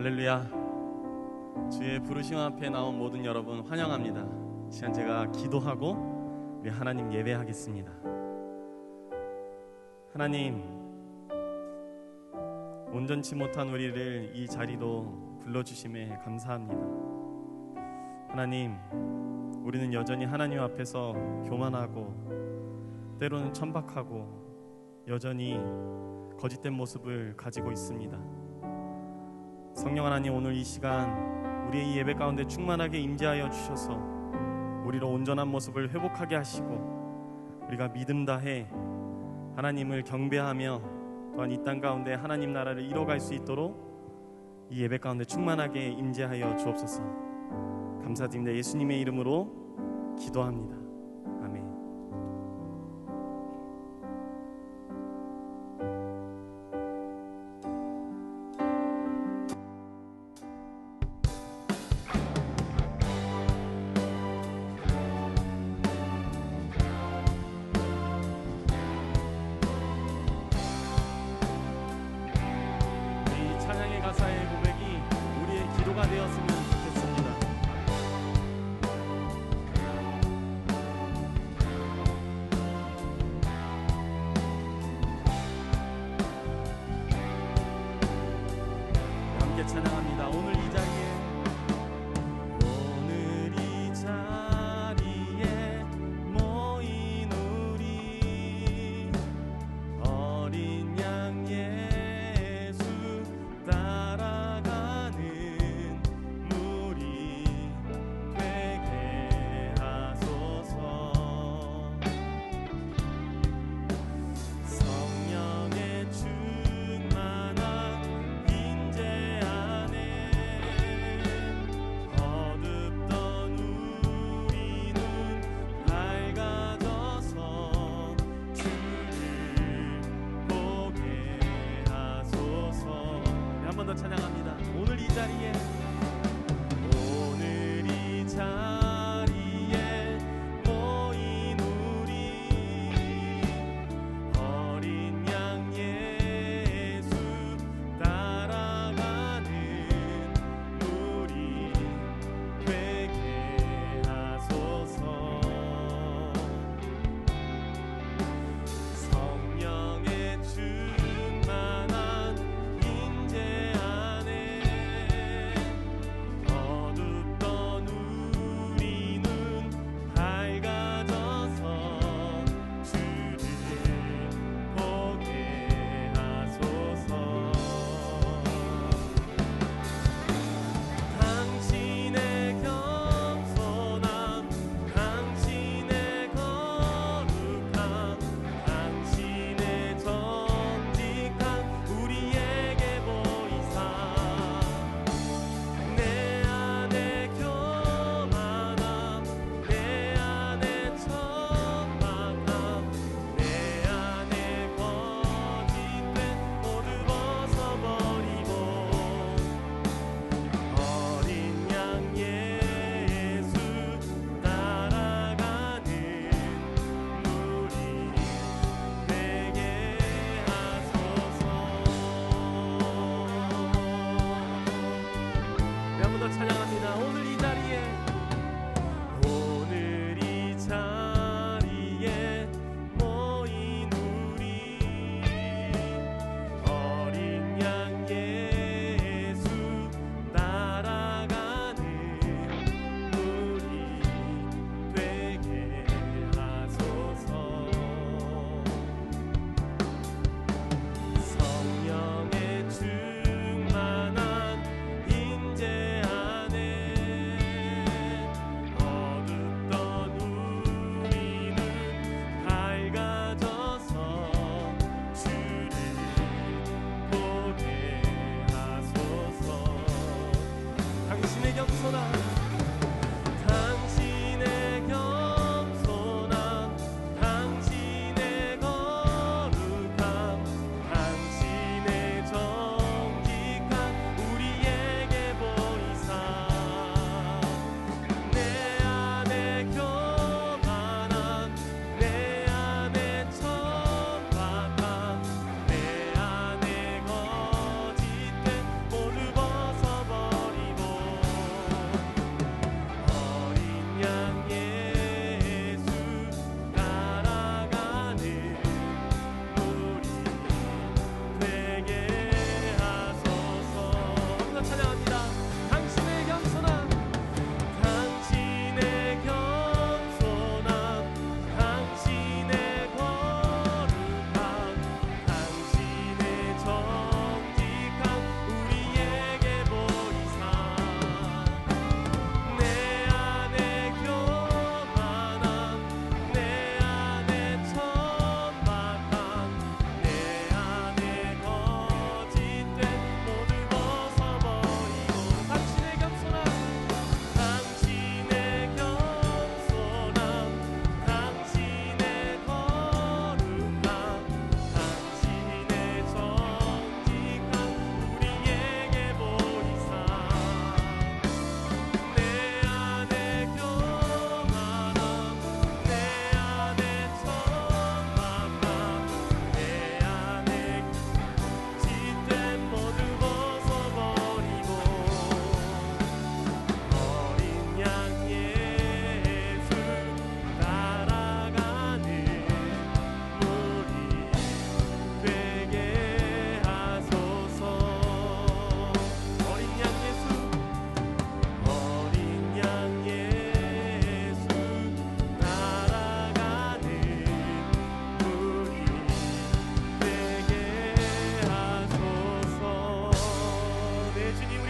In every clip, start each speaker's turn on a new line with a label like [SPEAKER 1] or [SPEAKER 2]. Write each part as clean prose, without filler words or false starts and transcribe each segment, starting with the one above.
[SPEAKER 1] 할렐루야. 주의 부르심 앞에 나온 모든 여러분 환영합니다. 시간 제가 기도하고 우리 하나님 예배하겠습니다. 하나님, 온전치 못한 우리를 이 자리로 불러주심에 감사합니다. 하나님, 우리는 여전히 하나님 앞에서 교만하고 때로는 천박하고 여전히 거짓된 모습을 가지고 있습니다. 성령 하나님, 오늘 이 시간 우리의 이 예배 가운데 충만하게 임재하여 주셔서 우리로 온전한 모습을 회복하게 하시고 우리가 믿음 다해 하나님을 경배하며 또한 이 땅 가운데 하나님 나라를 이뤄갈 수 있도록 이 예배 가운데 충만하게 임재하여 주옵소서. 감사드립니다. 예수님의 이름으로 기도합니다. 아멘. 이 찬양의 가사의 고백이 우리의 기도가 되었으면 좋겠습니다. 함께 찬양합니다. 오늘 이 자리에 모인 우리 어린 양 예수 따라가는 무리 되게 하소서. 성령의 충만한 임재 안에 어둡던 우리는 밝아져서 주를 보게 하소서. 네, 한 번 더 찬양합니다. 오늘 이 자리에 모인 우리 어린 양 예수 따라가는 무리 되게 하소서. 성령의 충만한 임재 안에 어둡던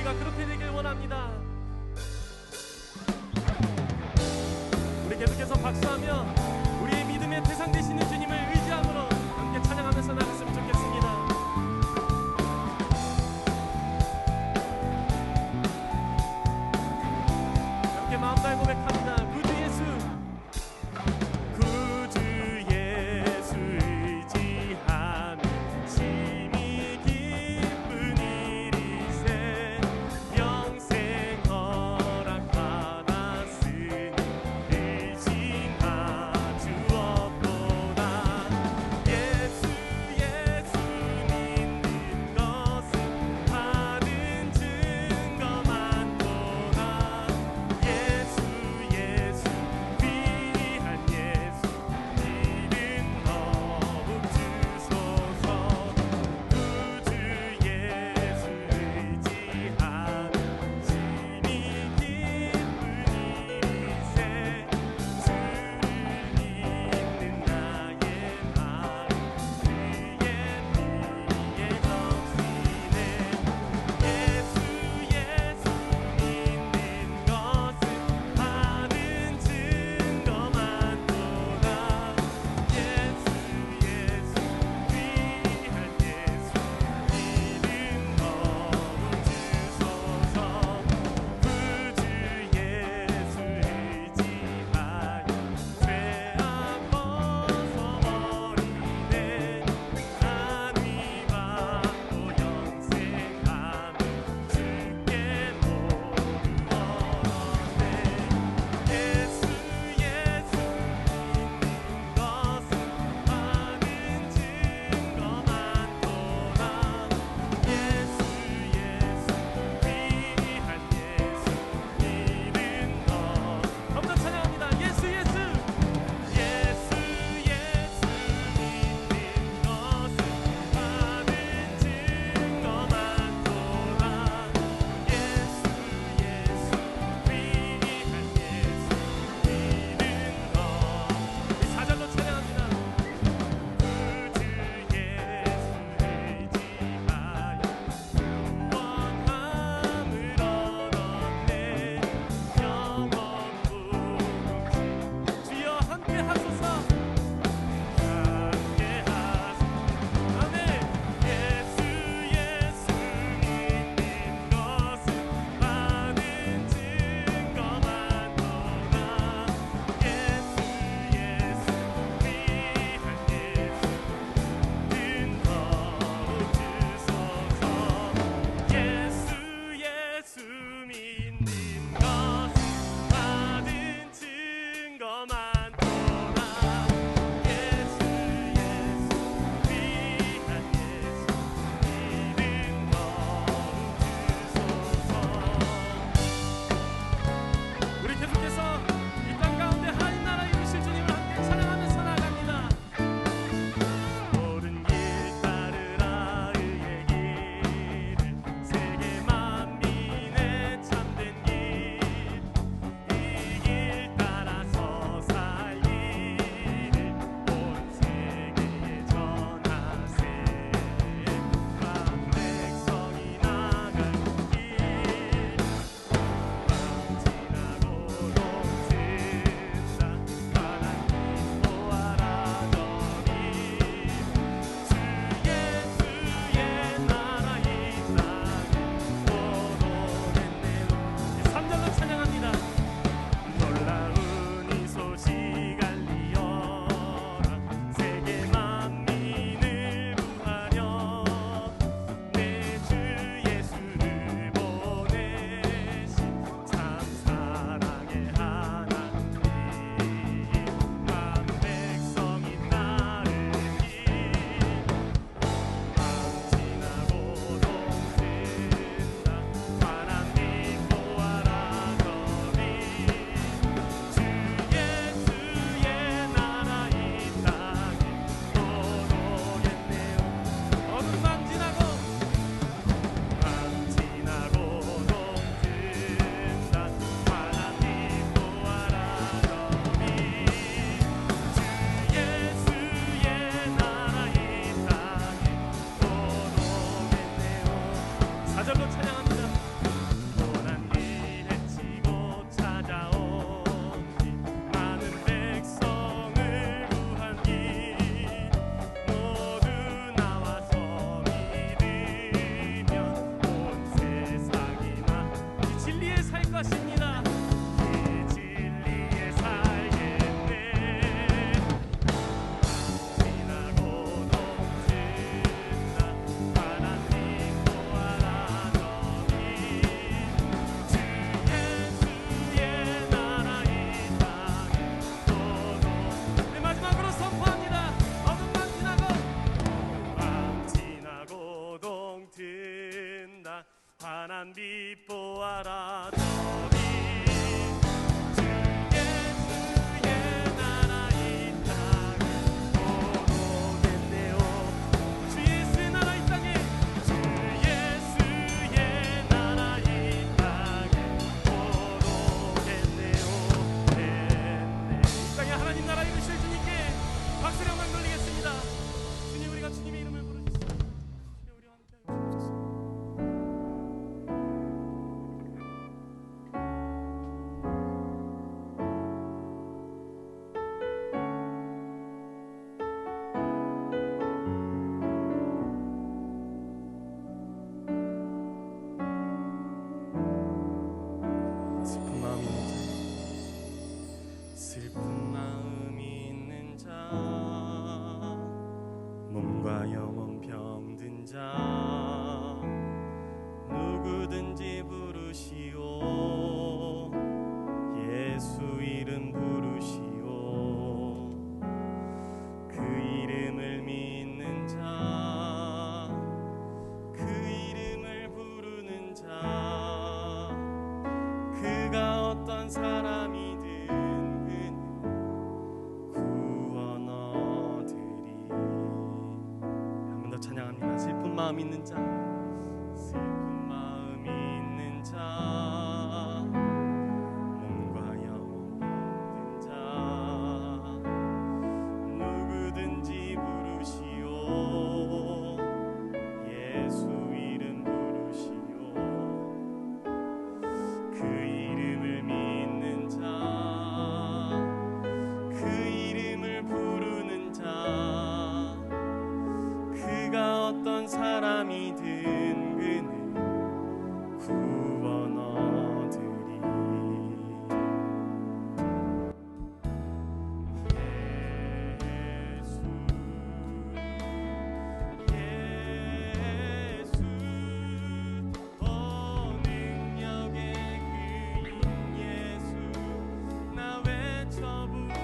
[SPEAKER 1] 우리가 그렇게 되길 원합니다. 우리 계속해서 박수하며 우리의 믿음의 대상 되시는 주님을 의지함으로 함께 찬양하면서 나갔으면 좋겠습니다. 함께 마음 다해 고백합니다. 구주 예수, 구주 예수 의지하며 심히 기쁜 일이세 영생 허락받았으니 의심하 주옵도다. 기뻐하라. 슬픈 마음이 있는 자, 몸과 영혼 병든 자, 누구든지 부르시오. 예수 이름 부르시오. 그 이름을 믿는 자, 그 이름을 부르는 자, 그가 어떤 사람이든 찬양합니다. 슬픈 마음 있는 자, 슬픈 마음 있는 자, 몸과 영혼 병든 자, 누구든지 부르시오. 예수 이름 부르시오. 그 이름을 믿는 자, 그 이름을 부르는 자, 그가 어떤 사람이든 그는 구원 얻으리. 예수 능력의 그인 예수 나 외쳐 부르네.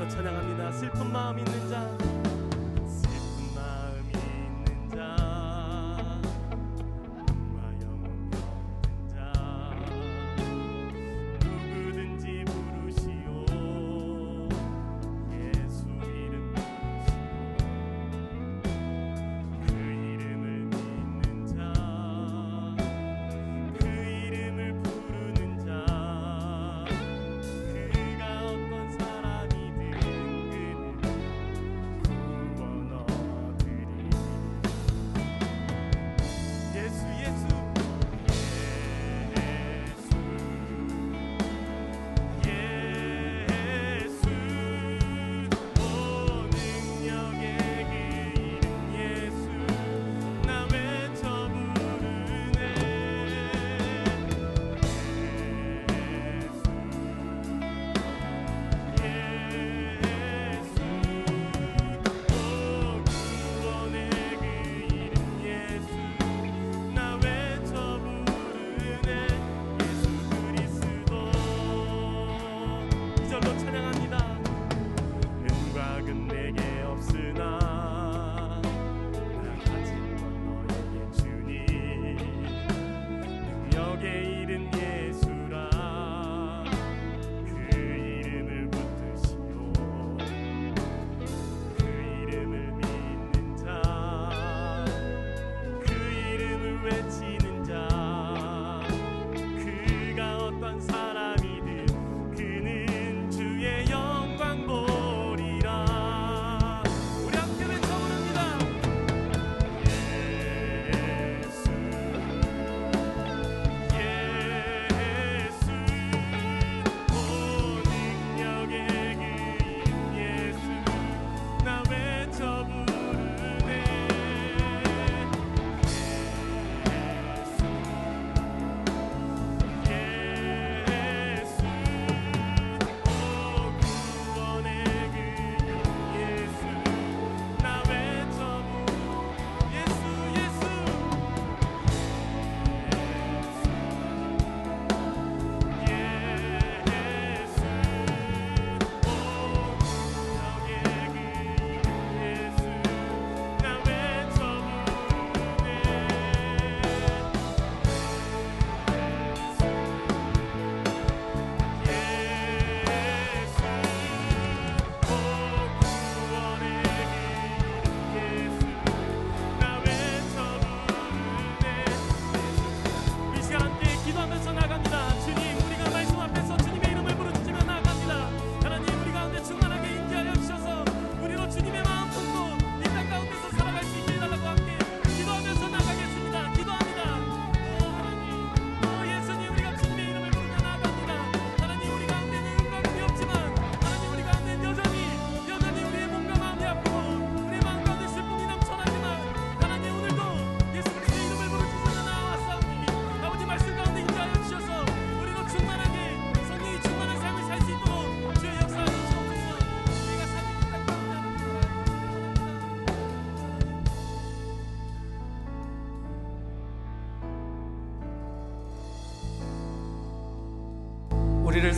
[SPEAKER 1] 찬양합니다. 슬픈 마음 있는 자, 슬픈 마음 있는 자, 몸과 영혼 병든 자, 누구든지 부르시오. 예수 이름 부르시오. 그 이름을 믿는 자, 그 이름을 부르는 자, 그가 어떤 사람이든 그는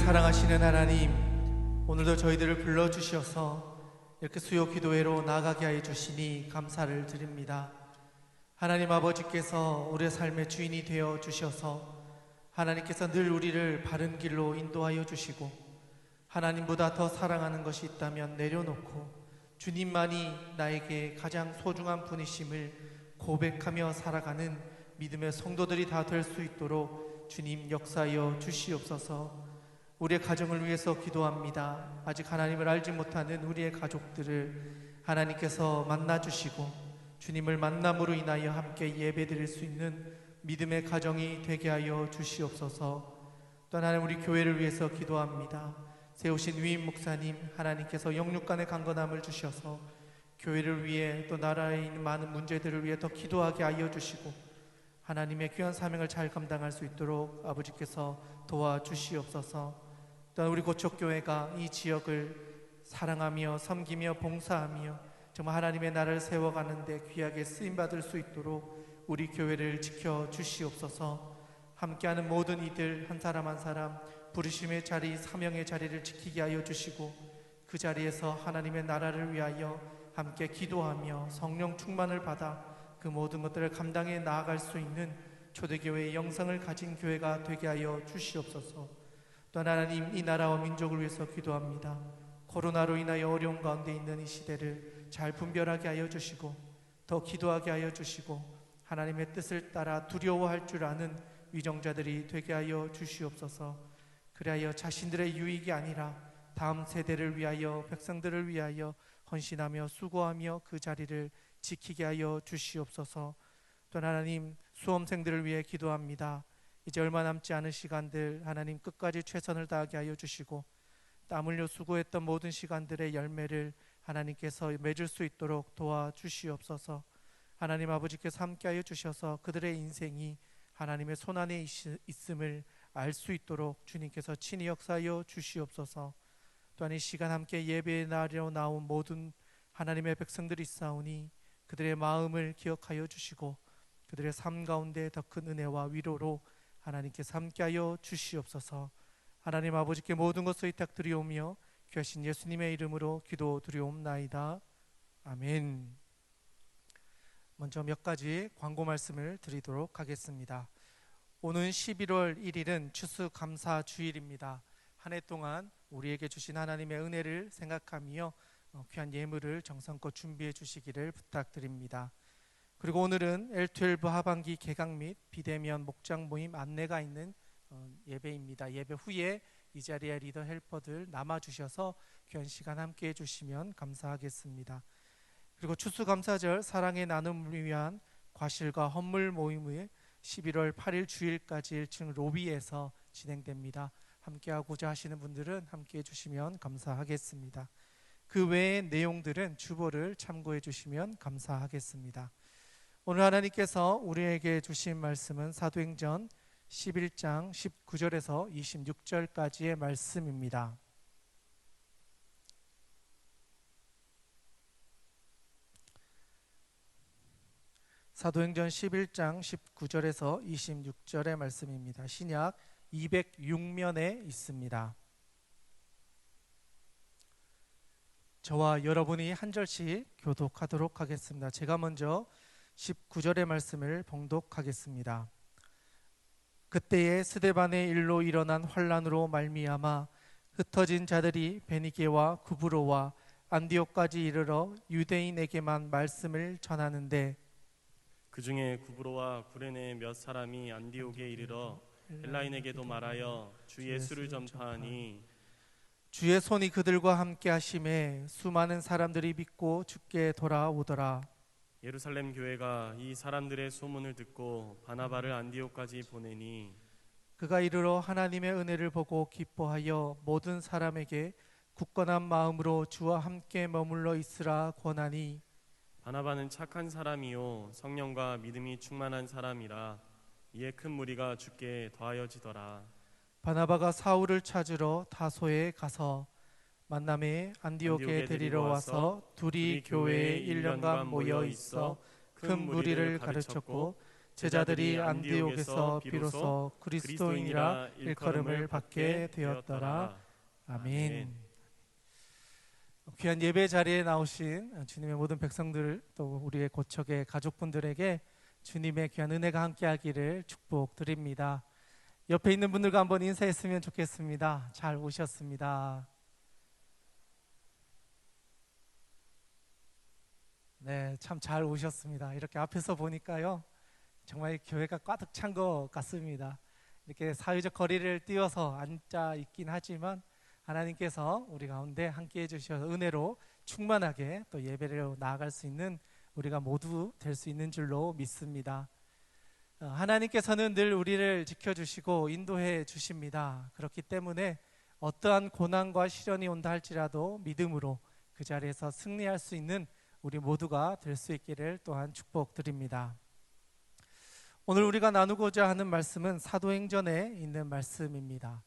[SPEAKER 2] 사랑하시는 하나님, 오늘도 저희들을 불러주셔서 이렇게 수요 기도회로 나아가게 하여 주시니 감사를 드립니다. 하나님 아버지께서 우리의 삶의 주인이 되어 주셔서 하나님께서 늘 우리를 바른 길로 인도하여 주시고, 하나님보다 더 사랑하는 것이 있다면 내려놓고 주님만이 나에게 가장 소중한 분이심을 고백하며 살아가는 믿음의 성도들이 다 될 수 있도록 주님 역사하여 주시옵소서. 우리의 가정을 위해서 기도합니다. 아직 하나님을 알지 못하는 우리의 가족들을 하나님께서 만나주시고 주님을 만남으로 인하여 함께 예배드릴 수 있는 믿음의 가정이 되게 하여 주시옵소서. 또 하나님, 우리 교회를 위해서 기도합니다. 세우신 위임 목사님, 하나님께서 영육간의 강건함을 주셔서 교회를 위해 또 나라에 있는 많은 문제들을 위해 더 기도하게 하여 주시고 하나님의 귀한 사명을 잘 감당할 수 있도록 아버지께서 도와주시옵소서. 또한 우리 고척교회가 이 지역을 사랑하며 섬기며 봉사하며 정말 하나님의 나라를 세워가는데 귀하게 쓰임받을 수 있도록 우리 교회를 지켜주시옵소서. 함께하는 모든 이들 한 사람 한 사람 부르심의 자리, 사명의 자리를 지키게 하여 주시고 그 자리에서 하나님의 나라를 위하여 함께 기도하며 성령 충만을 받아 그 모든 것들을 감당해 나아갈 수 있는 초대교회의 영성을 가진 교회가 되게 하여 주시옵소서. 또한 하나님, 이 나라와 민족을 위해서 기도합니다. 코로나로 인하여 어려운 가운데 있는 이 시대를 잘 분별하게 하여 주시고 더 기도하게 하여 주시고 하나님의 뜻을 따라 두려워할 줄 아는 위정자들이 되게 하여 주시옵소서. 그리하여 자신들의 유익이 아니라 다음 세대를 위하여, 백성들을 위하여 헌신하며 수고하며 그 자리를 지키게 하여 주시옵소서. 또한 하나님, 수험생들을 위해 기도합니다. 이제 얼마 남지 않은 시간들 하나님 끝까지 최선을 다하게 하여 주시고 땀 흘려 수고했던 모든 시간들의 열매를 하나님께서 맺을 수 있도록 도와주시옵소서. 하나님 아버지께서 함께하여 주셔서 그들의 인생이 하나님의 손안에 있음을 알 수 있도록 주님께서 친히 역사하여 주시옵소서. 또한 이 시간 함께 예배에 나온 모든 하나님의 백성들이 있사오니 그들의 마음을 기억하여 주시고 그들의 삶 가운데 더 큰 은혜와 위로로 하나님께서 함께하여 주시옵소서. 하나님 아버지께 모든 것을 의탁드리오며 귀하신 예수님의 이름으로 기도드리옵나이다. 아멘. 먼저 몇 가지 광고 말씀을 드리도록 하겠습니다. 오는 11월 1일은 추수감사주일입니다. 한 해 동안 우리에게 주신 하나님의 은혜를 생각하며 귀한 예물을 정성껏 준비해 주시기를 부탁드립니다. 그리고 오늘은 L12 하반기 개강 및 비대면 목장 모임 안내가 있는 예배입니다. 예배 후에 이 자리에 리더 헬퍼들 남아주셔서 귀한 시간 함께 해주시면 감사하겠습니다. 그리고 추수감사절 사랑의 나눔을 위한 과실과 헌물 모임을 11월 8일 주일까지 1층 로비에서 진행됩니다. 함께하고자 하시는 분들은 함께 해주시면 감사하겠습니다. 그 외의 내용들은 주보를 참고해 주시면 감사하겠습니다. 오늘 하나님께서 우리에게 주신 말씀은 사도행전 11장 19절에서 26절까지의 말씀입니다. 사도행전 11장 19절에서 26절의 말씀입니다. 신약 206면에 있습니다. 저와 여러분이 한 절씩 교독하도록 하겠습니다. 제가 먼저 19절의 말씀을 봉독하겠습니다. 그때에 스데반의 일로 일어난 환란으로 말미암아 흩어진 자들이 베니게와 구브로와 안디옥까지 이르러 유대인에게만 말씀을 전하는데
[SPEAKER 1] 그 중에 구브로와 구레네 몇 사람이 안디옥에 이르러 헬라인에게도 말하여 주 예수를 전파하니
[SPEAKER 2] 주의 손이 그들과 함께 하심에 수많은 사람들이 믿고 주께 돌아오더라.
[SPEAKER 1] 예루살렘 교회가 이 사람들의 소문을 듣고 바나바를 안디옥까지 보내니
[SPEAKER 2] 그가 이르러 하나님의 은혜를 보고 기뻐하여 모든 사람에게 굳건한 마음으로 주와 함께 머물러 있으라 권하니
[SPEAKER 1] 바나바는 착한 사람이요 성령과 믿음이 충만한 사람이라 이에 큰 무리가 주께 더하여지더라.
[SPEAKER 2] 바나바가 사울을 찾으러 다소에 가서 만남에 안디옥에 데리러 와서 둘이 교회에 1년간 모여 있어 큰 무리를 가르쳤고 제자들이 안디옥에서 비로소 그리스도인이라 일컬음을 받게 되었더라. 아멘. 귀한 예배 자리에 나오신 주님의 모든 백성들, 또 우리의 고척의 가족분들에게 주님의 귀한 은혜가 함께하기를 축복드립니다. 옆에 있는 분들과 한번 인사했으면 좋겠습니다. 잘 오셨습니다. 네, 참 잘 오셨습니다. 이렇게 앞에서 보니까요, 정말 교회가 가득 찬 것 같습니다. 이렇게 사회적 거리를 띄워서 앉아 있긴 하지만 하나님께서 우리 가운데 함께해 주셔서 은혜로 충만하게 또 예배를 나아갈 수 있는 우리가 모두 될 수 있는 줄로 믿습니다. 하나님께서는 늘 우리를 지켜주시고 인도해 주십니다. 그렇기 때문에 어떠한 고난과 시련이 온다 할지라도 믿음으로 그 자리에서 승리할 수 있는 우리 모두가 될 수 있기를 또한 축복드립니다. 오늘 우리가 나누고자 하는 말씀은 사도행전에 있는 말씀입니다.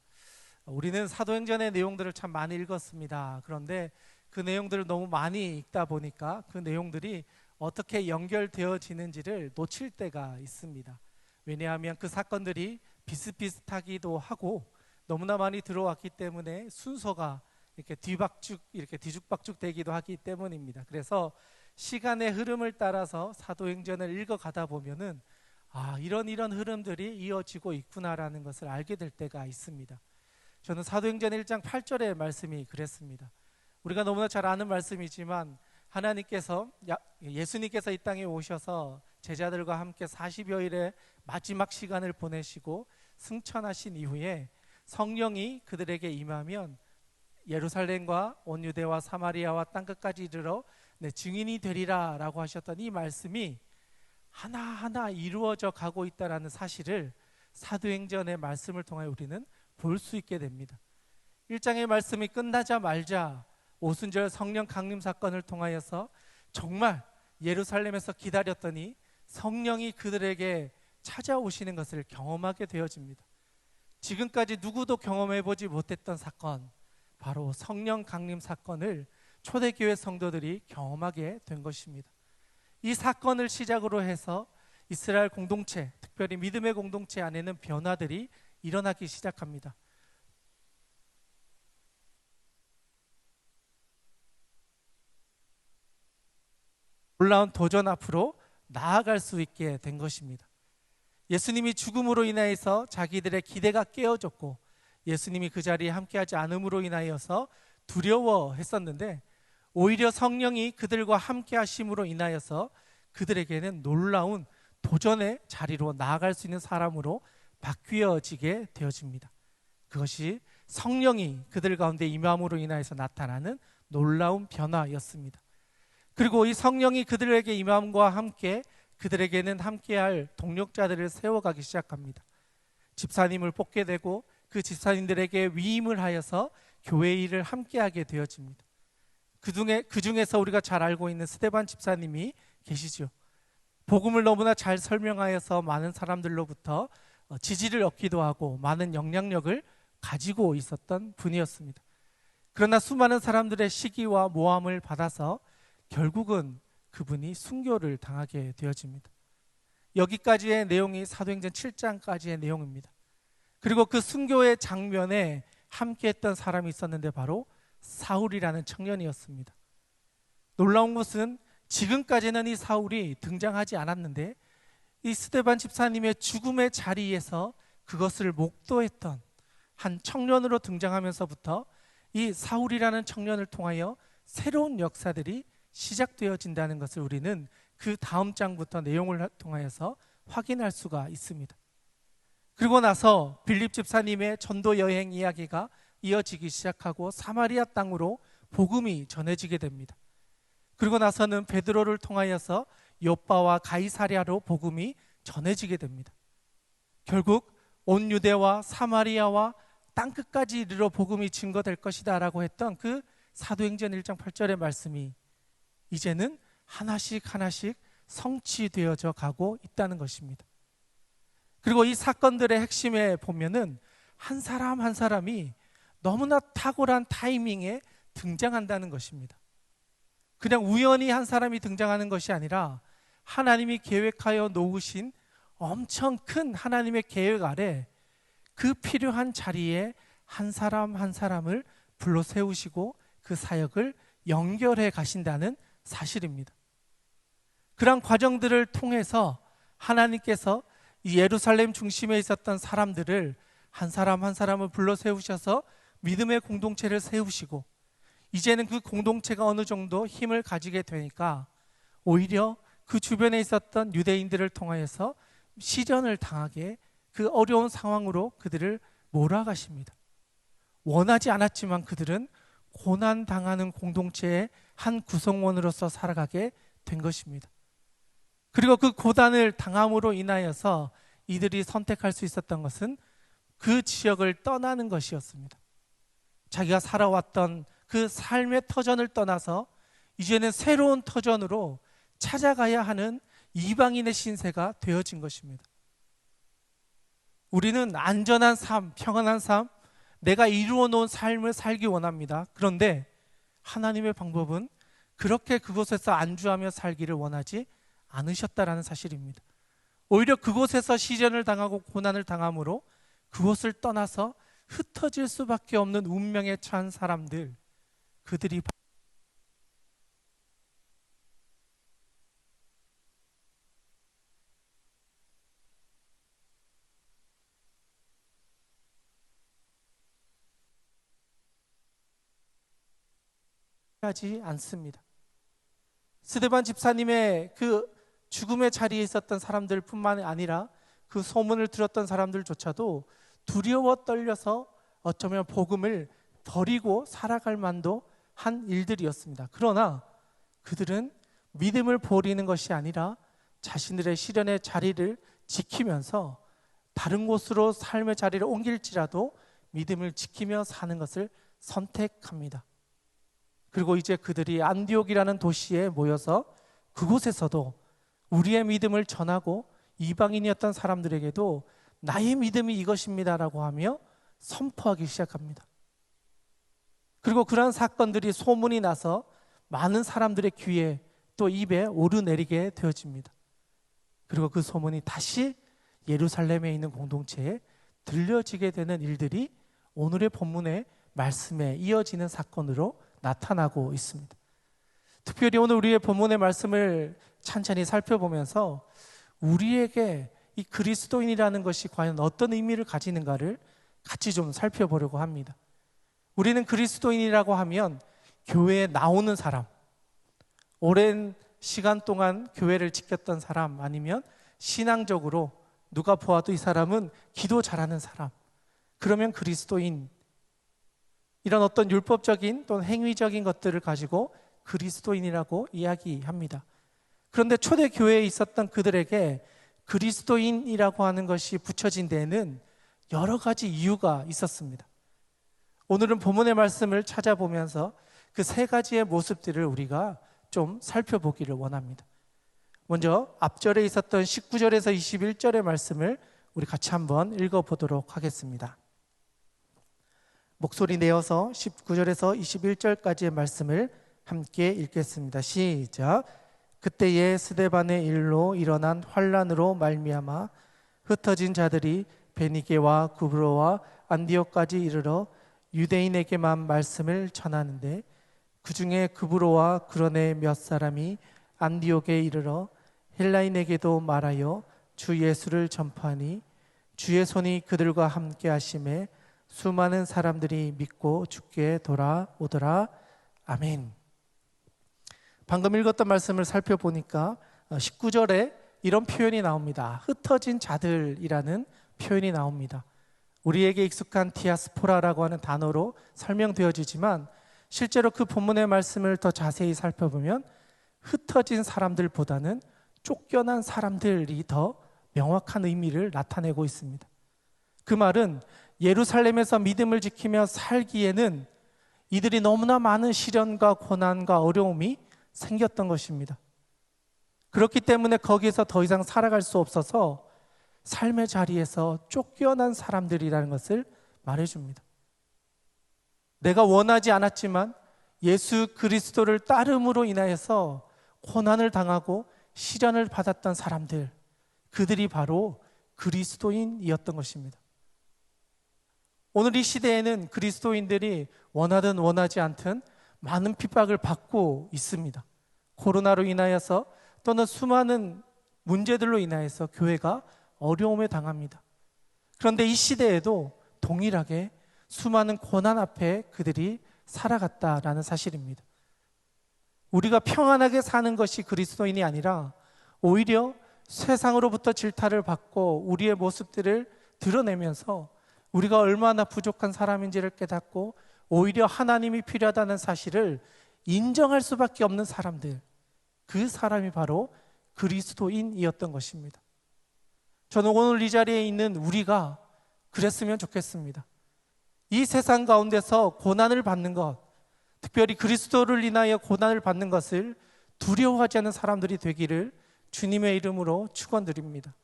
[SPEAKER 2] 우리는 사도행전의 내용들을 참 많이 읽었습니다. 그런데 그 내용들을 너무 많이 읽다 보니까 그 내용들이 어떻게 연결되어지는지를 놓칠 때가 있습니다. 왜냐하면 그 사건들이 비슷비슷하기도 하고 너무나 많이 들어왔기 때문에 순서가 이렇게 뒤죽박죽 되기도 하기 때문입니다. 그래서 시간의 흐름을 따라서 사도행전을 읽어가다 보면은 이런 흐름들이 이어지고 있구나라는 것을 알게 될 때가 있습니다. 저는 사도행전 1장 8절의 말씀이 그랬습니다. 우리가 너무나 잘 아는 말씀이지만 하나님께서 예수님께서 이 땅에 오셔서 제자들과 함께 40여일의 마지막 시간을 보내시고 승천하신 이후에 성령이 그들에게 임하면 예루살렘과 온 유대와 사마리아와 땅끝까지 이르러 내 증인이 되리라 라고 하셨던 이 말씀이 하나하나 이루어져 가고 있다는 사실을 사도행전의 말씀을 통해 우리는 볼 수 있게 됩니다. 1장의 말씀이 끝나자마자 오순절 성령 강림 사건을 통하여서 정말 예루살렘에서 기다렸더니 성령이 그들에게 찾아오시는 것을 경험하게 되어집니다. 지금까지 누구도 경험해보지 못했던 사건, 바로 성령 강림 사건을 초대교회 성도들이 경험하게 된 것입니다. 이 사건을 시작으로 해서 이스라엘 공동체, 특별히 믿음의 공동체 안에는 변화들이 일어나기 시작합니다. 놀라운 도전 앞으로 나아갈 수 있게 된 것입니다. 예수님이 죽음으로 인하여서 자기들의 기대가 깨어졌고 예수님이 그 자리에 함께하지 않음으로 인하여서 두려워했었는데 오히려 성령이 그들과 함께하심으로 인하여서 그들에게는 놀라운 도전의 자리로 나아갈 수 있는 사람으로 바뀌어지게 되어집니다. 그것이 성령이 그들 가운데 임함으로 인하여서 나타나는 놀라운 변화였습니다. 그리고 이 성령이 그들에게 임함과 함께 그들에게는 함께할 동력자들을 세워가기 시작합니다. 집사님을 뽑게 되고 그 집사님들에게 위임을 하여서 교회 일을 함께하게 되어집니다. 그 중에서 우리가 잘 알고 있는 스데반 집사님이 계시죠. 복음을 너무나 잘 설명하여서 많은 사람들로부터 지지를 얻기도 하고 많은 영향력을 가지고 있었던 분이었습니다. 그러나 수많은 사람들의 시기와 모함을 받아서 결국은 그분이 순교를 당하게 되어집니다. 여기까지의 내용이 사도행전 7장까지의 내용입니다. 그리고 그 순교의 장면에 함께했던 사람이 있었는데 바로 사울이라는 청년이었습니다. 놀라운 것은 지금까지는 이 사울이 등장하지 않았는데 이 스데반 집사님의 죽음의 자리에서 그것을 목도했던 한 청년으로 등장하면서부터 이 사울이라는 청년을 통하여 새로운 역사들이 시작되어진다는 것을 우리는 그 다음 장부터 내용을 통하여서 확인할 수가 있습니다. 그리고 나서 빌립 집사님의 전도 여행 이야기가 이어지기 시작하고 사마리아 땅으로 복음이 전해지게 됩니다. 그리고 나서는 베드로를 통하여서 요빠와 가이사랴로 복음이 전해지게 됩니다. 결국 온 유대와 사마리아와 땅끝까지 이르러 복음이 증거될 것이다 라고 했던 그 사도행전 1장 8절의 말씀이 이제는 하나씩 성취되어져 가고 있다는 것입니다. 그리고 이 사건들의 핵심에 보면은 한 사람 한 사람이 너무나 탁월한 타이밍에 등장한다는 것입니다. 그냥 우연히 한 사람이 등장하는 것이 아니라 하나님이 계획하여 놓으신 엄청 큰 하나님의 계획 아래 그 필요한 자리에 한 사람 한 사람을 불러 세우시고 그 사역을 연결해 가신다는 사실입니다. 그런 과정들을 통해서 하나님께서 이 예루살렘 중심에 있었던 사람들을 한 사람 한 사람을 불러 세우셔서 믿음의 공동체를 세우시고, 이제는 그 공동체가 어느 정도 힘을 가지게 되니까 오히려 그 주변에 있었던 유대인들을 통하여서 시련을 당하게, 그 어려운 상황으로 그들을 몰아가십니다. 원하지 않았지만 그들은 고난당하는 공동체의 한 구성원으로서 살아가게 된 것입니다. 그리고 그 고난을 당함으로 인하여서 이들이 선택할 수 있었던 것은 그 지역을 떠나는 것이었습니다. 자기가 살아왔던 그 삶의 터전을 떠나서 이제는 새로운 터전으로 찾아가야 하는 이방인의 신세가 되어진 것입니다. 우리는 안전한 삶, 평안한 삶, 내가 이루어 놓은 삶을 살기 원합니다. 그런데 하나님의 방법은 그렇게 그곳에서 안주하며 살기를 원하지 않으셨다라는 사실입니다. 오히려 그곳에서 시련을 당하고 고난을 당함으로 그곳을 떠나서 흩어질 수밖에 없는 운명에 처한 사람들, 그들이 하지 않습니다. 스데반 집사님의 그 죽음의 자리에 있었던 사람들 뿐만 아니라 그 소문을 들었던 사람들조차도 두려워 떨려서 어쩌면 복음을 버리고 살아갈 만도 한 일들이었습니다. 그러나 그들은 믿음을 버리는 것이 아니라 자신들의 시련의 자리를 지키면서 다른 곳으로 삶의 자리를 옮길지라도 믿음을 지키며 사는 것을 선택합니다. 그리고 이제 그들이 안디옥이라는 도시에 모여서 그곳에서도 우리의 믿음을 전하고 이방인이었던 사람들에게도 나의 믿음이 이것입니다라고 하며 선포하기 시작합니다. 그리고 그러한 사건들이 소문이 나서 많은 사람들의 귀에 또 입에 오르내리게 되어집니다. 그리고 그 소문이 다시 예루살렘에 있는 공동체에 들려지게 되는 일들이 오늘의 본문의 말씀에 이어지는 사건으로 나타나고 있습니다. 특별히 오늘 우리의 본문의 말씀을 찬찬히 살펴보면서 우리에게 이 그리스도인이라는 것이 과연 어떤 의미를 가지는가를 같이 좀 살펴보려고 합니다. 우리는 그리스도인이라고 하면 교회에 나오는 사람, 오랜 시간 동안 교회를 지켰던 사람, 아니면 신앙적으로 누가 보아도 이 사람은 기도 잘하는 사람, 그러면 그리스도인, 이런 어떤 율법적인 또는 행위적인 것들을 가지고 그리스도인이라고 이야기합니다. 그런데 초대 교회에 있었던 그들에게 그리스도인이라고 하는 것이 붙여진 데에는 여러 가지 이유가 있었습니다. 오늘은 본문의 말씀을 찾아보면서 그 세 가지의 모습들을 우리가 좀 살펴보기를 원합니다. 먼저 앞절에 있었던 19절에서 21절의 말씀을 우리 같이 한번 읽어보도록 하겠습니다. 목소리 내어서 19절에서 21절까지의 말씀을 함께 읽겠습니다. 시작. 그때에 스데반의 일로 일어난 환란으로 말미암아 흩어진 자들이 베니게와 구브로와 안디옥까지 이르러 유대인에게만 말씀을 전하는데, 그 중에 구브로와 구로네 몇 사람이 안디옥에 이르러 헬라인에게도 말하여 주 예수를 전파하니 주의 손이 그들과 함께 하심에 수많은 사람들이 믿고 주께 돌아오더라. 아멘. 방금 읽었던 말씀을 살펴보니까 19절에 이런 표현이 나옵니다. 흩어진 자들이라는 표현이 나옵니다. 우리에게 익숙한 디아스포라라고 하는 단어로 설명되어지지만 실제로 그 본문의 말씀을 더 자세히 살펴보면 흩어진 사람들보다는 쫓겨난 사람들이 더 명확한 의미를 나타내고 있습니다. 그 말은 예루살렘에서 믿음을 지키며 살기에는 이들이 너무나 많은 시련과 고난과 어려움이 생겼던 것입니다. 그렇기 때문에 거기에서 더 이상 살아갈 수 없어서 삶의 자리에서 쫓겨난 사람들이라는 것을 말해줍니다. 내가 원하지 않았지만 예수 그리스도를 따름으로 인하여서 고난을 당하고 시련을 받았던 사람들, 그들이 바로 그리스도인이었던 것입니다. 오늘 이 시대에는 그리스도인들이 원하든 원하지 않든 많은 핍박을 받고 있습니다. 코로나로 인하여서 또는 수많은 문제들로 인하여서 교회가 어려움에 당합니다. 그런데 이 시대에도 동일하게 수많은 고난 앞에 그들이 살아갔다라는 사실입니다. 우리가 평안하게 사는 것이 그리스도인이 아니라 오히려 세상으로부터 질타를 받고 우리의 모습들을 드러내면서 우리가 얼마나 부족한 사람인지를 깨닫고 오히려 하나님이 필요하다는 사실을 인정할 수밖에 없는 사람들, 그 사람이 바로 그리스도인이었던 것입니다. 저는 오늘 이 자리에 있는 우리가 그랬으면 좋겠습니다. 이 세상 가운데서 고난을 받는 것, 특별히 그리스도를 인하여 고난을 받는 것을 두려워하지 않는 사람들이 되기를 주님의 이름으로 축원드립니다.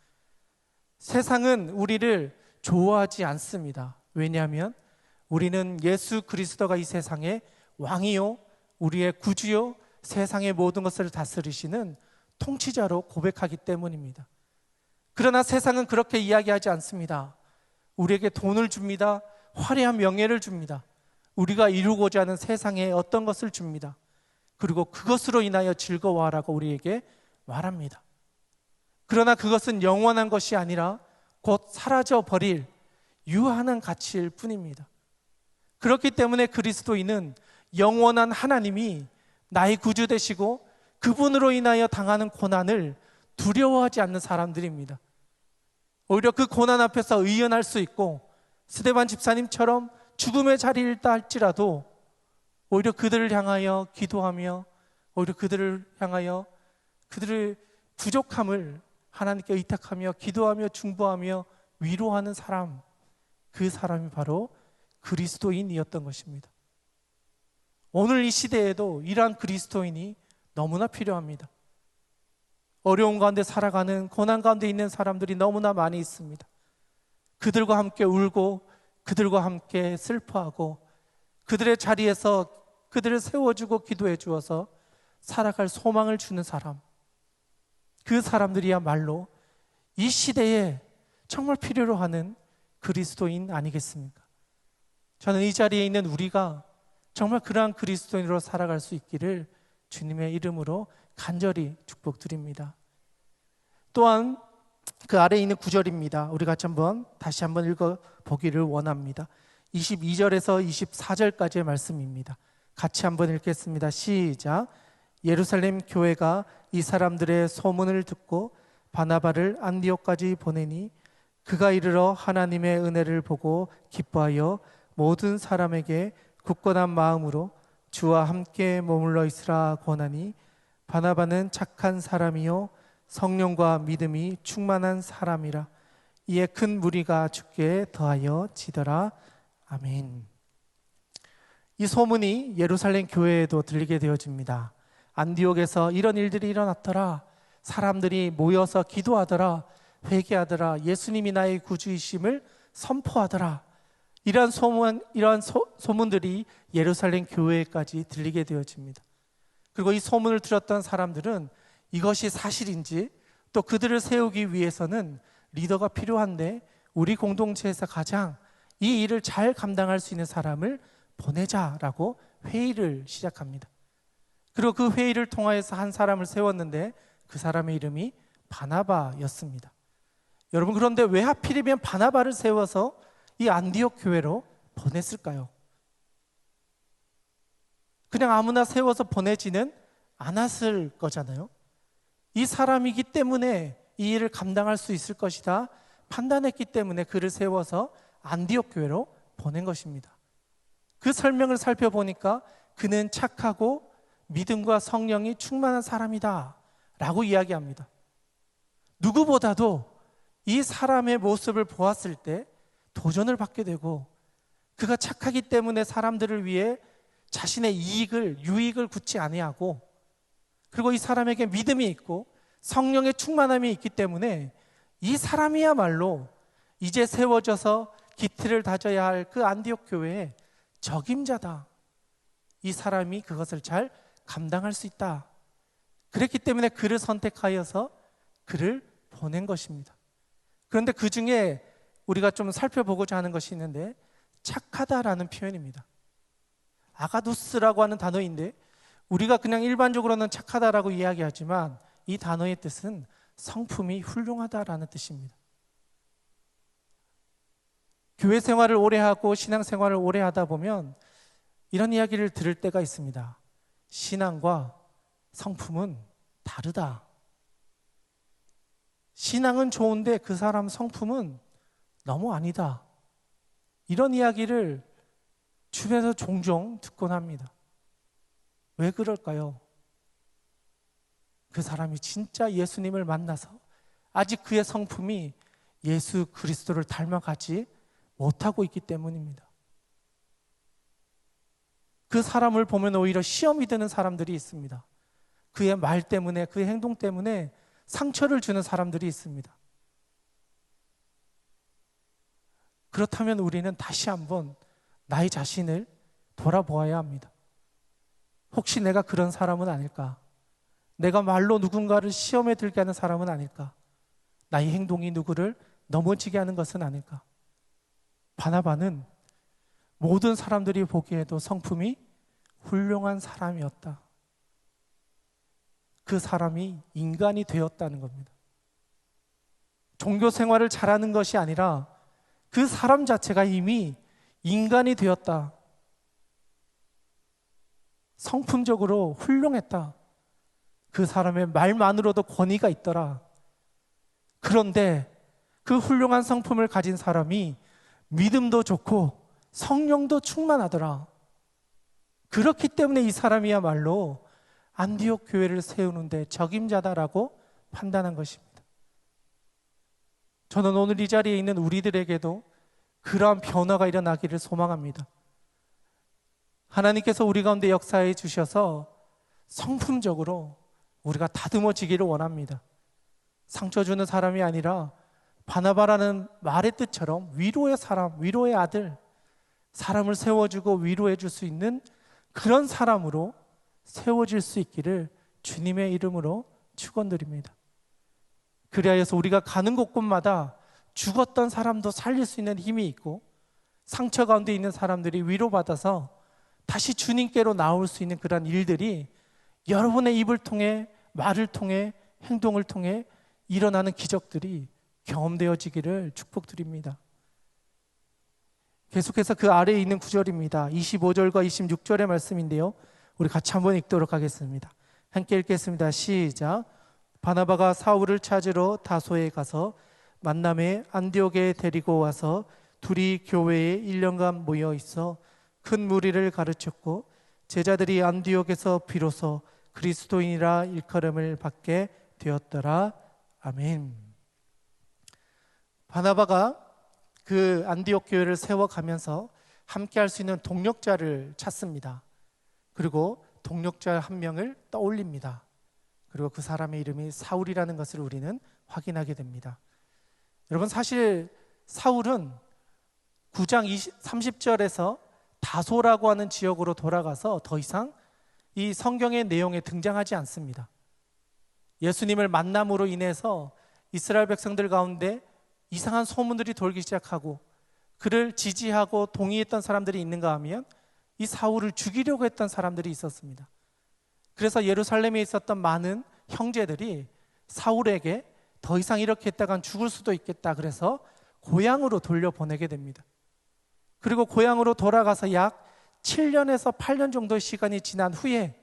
[SPEAKER 2] 세상은 우리를 좋아하지 않습니다. 왜냐하면 우리는 예수 그리스도가 이 세상의 왕이요, 우리의 구주요, 세상의 모든 것을 다스리시는 통치자로 고백하기 때문입니다. 그러나 세상은 그렇게 이야기하지 않습니다. 우리에게 돈을 줍니다. 화려한 명예를 줍니다. 우리가 이루고자 하는 세상에 어떤 것을 줍니다. 그리고 그것으로 인하여 즐거워하라고 우리에게 말합니다. 그러나 그것은 영원한 것이 아니라 곧 사라져 버릴 유한한 가치일 뿐입니다. 그렇기 때문에 그리스도인은 영원한 하나님이 나의 구주 되시고 그분으로 인하여 당하는 고난을 두려워하지 않는 사람들입니다. 오히려 그 고난 앞에서 의연할 수 있고 스데반 집사님처럼 죽음의 자리에 있다 할지라도 오히려 그들을 향하여 기도하며 오히려 그들을 향하여 그들의 부족함을 하나님께 의탁하며 기도하며 중보하며 위로하는 사람, 그 사람이 바로 그리스도인이었던 것입니다. 오늘 이 시대에도 이러한 그리스도인이 너무나 필요합니다. 어려운 가운데 살아가는, 고난 가운데 있는 사람들이 너무나 많이 있습니다. 그들과 함께 울고 그들과 함께 슬퍼하고 그들의 자리에서 그들을 세워주고 기도해 주어서 살아갈 소망을 주는 사람, 그 사람들이야말로 이 시대에 정말 필요로 하는 그리스도인 아니겠습니까? 저는 이 자리에 있는 우리가 정말 그러한 그리스도인으로 살아갈 수 있기를 주님의 이름으로 간절히 축복드립니다. 또한 그 아래에 있는 구절입니다. 우리 같이 다시 한번 읽어보기를 원합니다. 22절에서 24절까지의 말씀입니다. 같이 한번 읽겠습니다. 시작. 예루살렘 교회가 이 사람들의 소문을 듣고 바나바를 안디옥까지 보내니 그가 이르러 하나님의 은혜를 보고 기뻐하여 모든 사람에게 굳건한 마음으로 주와 함께 머물러 있으라 권하니 바나바는 착한 사람이요 성령과 믿음이 충만한 사람이라. 이에 큰 무리가 주께 더하여 지더라. 아멘. 이 소문이 예루살렘 교회에도 들리게 되어집니다. 안디옥에서 이런 일들이 일어났더라. 사람들이 모여서 기도하더라. 회개하더라. 예수님이 나의 구주이심을 선포하더라. 이러한 소문들이 예루살렘 교회까지 들리게 되어집니다. 그리고 이 소문을 들었던 사람들은 이것이 사실인지, 또 그들을 세우기 위해서는 리더가 필요한데 우리 공동체에서 가장 이 일을 잘 감당할 수 있는 사람을 보내자라고 회의를 시작합니다. 그리고 그 회의를 통하여서 한 사람을 세웠는데 그 사람의 이름이 바나바였습니다. 여러분, 그런데 왜 하필이면 바나바를 세워서 이 안디옥 교회로 보냈을까요? 그냥 아무나 세워서 보내지는 않았을 거잖아요. 이 사람이기 때문에 이 일을 감당할 수 있을 것이다 판단했기 때문에 그를 세워서 안디옥 교회로 보낸 것입니다. 그 설명을 살펴보니까 그는 착하고 믿음과 성령이 충만한 사람이다 라고 이야기합니다. 누구보다도 이 사람의 모습을 보았을 때 도전을 받게 되고, 그가 착하기 때문에 사람들을 위해 자신의 유익을 굳지 아니하고, 그리고 이 사람에게 믿음이 있고 성령의 충만함이 있기 때문에 이 사람이야말로 이제 세워져서 기틀을 다져야 할 그 안디옥 교회의 적임자다. 이 사람이 그것을 잘 감당할 수 있다. 그랬기 때문에 그를 선택하여서 그를 보낸 것입니다. 그런데 그 중에 우리가 좀 살펴보고자 하는 것이 있는데 착하다라는 표현입니다. 아가두스라고 하는 단어인데 우리가 그냥 일반적으로는 착하다라고 이야기하지만 이 단어의 뜻은 성품이 훌륭하다라는 뜻입니다. 교회 생활을 오래 하고 신앙 생활을 오래 하다 보면 이런 이야기를 들을 때가 있습니다. 신앙과 성품은 다르다. 신앙은 좋은데 그 사람 성품은 너무 아니다. 이런 이야기를 주변에서 종종 듣곤 합니다. 왜 그럴까요? 그 사람이 진짜 예수님을 만나서 아직 그의 성품이 예수 그리스도를 닮아가지 못하고 있기 때문입니다. 그 사람을 보면 오히려 시험이 되는 사람들이 있습니다. 그의 말 때문에, 그의 행동 때문에 상처를 주는 사람들이 있습니다. 그렇다면 우리는 다시 한번 나의 자신을 돌아보아야 합니다. 혹시 내가 그런 사람은 아닐까? 내가 말로 누군가를 시험에 들게 하는 사람은 아닐까? 나의 행동이 누구를 넘어지게 하는 것은 아닐까? 바나바는 모든 사람들이 보기에도 성품이 훌륭한 사람이었다. 그 사람이 인간이 되었다는 겁니다. 종교 생활을 잘하는 것이 아니라 그 사람 자체가 이미 인간이 되었다. 성품적으로 훌륭했다. 그 사람의 말만으로도 권위가 있더라. 그런데 그 훌륭한 성품을 가진 사람이 믿음도 좋고 성령도 충만하더라. 그렇기 때문에 이 사람이야말로 안디옥 교회를 세우는데 적임자다라고 판단한 것입니다. 저는 오늘 이 자리에 있는 우리들에게도 그러한 변화가 일어나기를 소망합니다. 하나님께서 우리 가운데 역사해 주셔서 성품적으로 우리가 다듬어지기를 원합니다. 상처 주는 사람이 아니라 바나바라는 말의 뜻처럼 위로의 사람, 위로의 아들, 사람을 세워주고 위로해 줄 수 있는 그런 사람으로 세워질 수 있기를 주님의 이름으로 축원드립니다. 그리하여서 우리가 가는 곳곳마다 죽었던 사람도 살릴 수 있는 힘이 있고 상처 가운데 있는 사람들이 위로받아서 다시 주님께로 나올 수 있는 그런 일들이 여러분의 입을 통해, 말을 통해, 행동을 통해 일어나는 기적들이 경험되어지기를 축복드립니다. 계속해서 그 아래에 있는 구절입니다. 25절과 26절의 말씀인데요, 우리 같이 한번 읽도록 하겠습니다. 함께 읽겠습니다. 시작. 바나바가 사울을 찾으러 다소에 가서 만남에 안디옥에 데리고 와서 둘이 교회에 1년간 모여 있어 큰 무리를 가르쳤고 제자들이 안디옥에서 비로소 그리스도인이라 일컬음을 받게 되었더라. 아멘. 바나바가 그 안디옥 교회를 세워가면서 함께 할 수 있는 동력자를 찾습니다. 그리고 동력자 한 명을 떠올립니다. 그리고 그 사람의 이름이 사울이라는 것을 우리는 확인하게 됩니다. 여러분, 사실 사울은 9장 30절에서 다소라고 하는 지역으로 돌아가서 더 이상 이 성경의 내용에 등장하지 않습니다. 예수님을 만남으로 인해서 이스라엘 백성들 가운데 이상한 소문들이 돌기 시작하고 그를 지지하고 동의했던 사람들이 있는가 하면 이 사울을 죽이려고 했던 사람들이 있었습니다. 그래서 예루살렘에 있었던 많은 형제들이 사울에게 더 이상 이렇게 했다간 죽을 수도 있겠다, 그래서 고향으로 돌려보내게 됩니다. 그리고 고향으로 돌아가서 약 7년에서 8년 정도의 시간이 지난 후에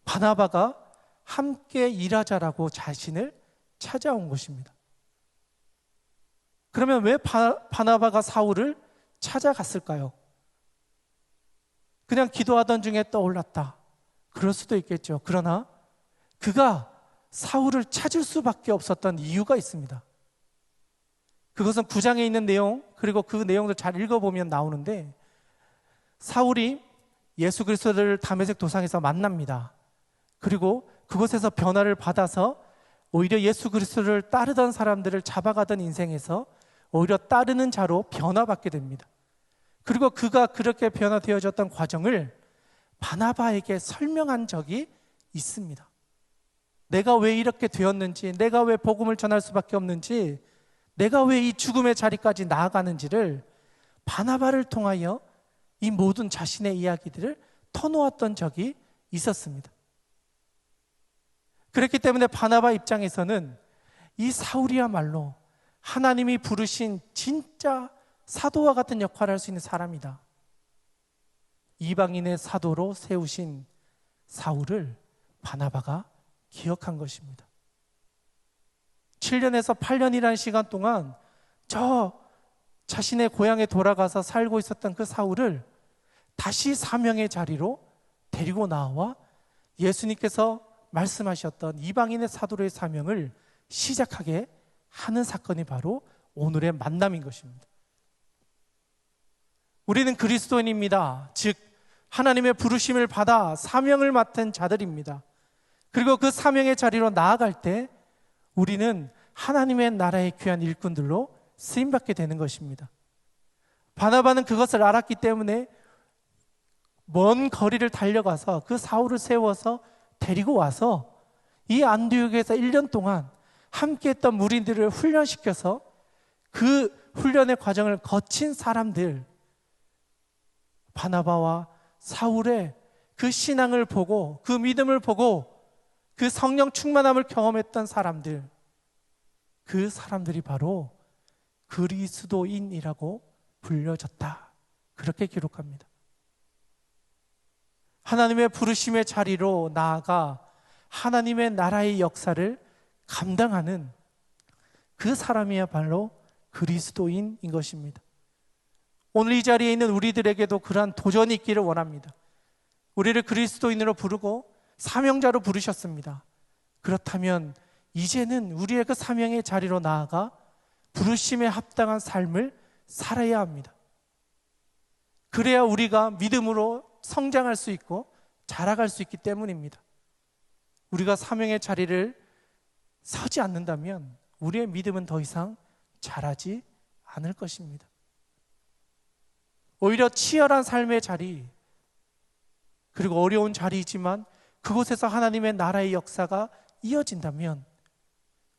[SPEAKER 2] 바나바가 함께 일하자라고 자신을 찾아온 것입니다. 그러면 왜 바나바가 사울을 찾아갔을까요? 그냥 기도하던 중에 떠올랐다, 그럴 수도 있겠죠. 그러나 그가 사울을 찾을 수밖에 없었던 이유가 있습니다. 그것은 9장에 있는 내용, 그리고 그 내용들 잘 읽어보면 나오는데, 사울이 예수 그리스도를 다메섹 도상에서 만납니다. 그리고 그곳에서 변화를 받아서 오히려 예수 그리스도를 따르던 사람들을 잡아가던 인생에서 오히려 따르는 자로 변화받게 됩니다. 그리고 그가 그렇게 변화되어졌던 과정을 바나바에게 설명한 적이 있습니다. 내가 왜 이렇게 되었는지, 내가 왜 복음을 전할 수밖에 없는지, 내가 왜 이 죽음의 자리까지 나아가는지를 바나바를 통하여 이 모든 자신의 이야기들을 터놓았던 적이 있었습니다. 그렇기 때문에 바나바 입장에서는 이 사울이야말로 하나님이 부르신 진짜 사도와 같은 역할을 할 수 있는 사람이다. 이방인의 사도로 세우신 사울을 바나바가 기억한 것입니다. 7년에서 8년이라는 시간 동안 저 자신의 고향에 돌아가서 살고 있었던 그 사울을 다시 사명의 자리로 데리고 나와 예수님께서 말씀하셨던 이방인의 사도로의 사명을 시작하게 하는 사건이 바로 오늘의 만남인 것입니다. 우리는 그리스도인입니다. 즉 하나님의 부르심을 받아 사명을 맡은 자들입니다. 그리고 그 사명의 자리로 나아갈 때 우리는 하나님의 나라의 귀한 일꾼들로 쓰임받게 되는 것입니다. 바나바는 그것을 알았기 때문에 먼 거리를 달려가서 그 사울을 세워서 데리고 와서 이 안디옥에서 1년 동안 함께했던 무리들을 훈련시켜서 그 훈련의 과정을 거친 사람들, 바나바와 사울의 그 신앙을 보고 그 믿음을 보고 그 성령 충만함을 경험했던 사람들, 그 사람들이 바로 그리스도인이라고 불려졌다. 그렇게 기록합니다. 하나님의 부르심의 자리로 나아가 하나님의 나라의 역사를 감당하는 그 사람이야말로 그리스도인인 것입니다. 오늘 이 자리에 있는 우리들에게도 그러한 도전이 있기를 원합니다. 우리를 그리스도인으로 부르고 사명자로 부르셨습니다. 그렇다면 이제는 우리의 그 사명의 자리로 나아가 부르심에 합당한 삶을 살아야 합니다. 그래야 우리가 믿음으로 성장할 수 있고 자라갈 수 있기 때문입니다. 우리가 사명의 자리를 서지 않는다면 우리의 믿음은 더 이상 자라지 않을 것입니다. 오히려 치열한 삶의 자리, 그리고 어려운 자리이지만 그곳에서 하나님의 나라의 역사가 이어진다면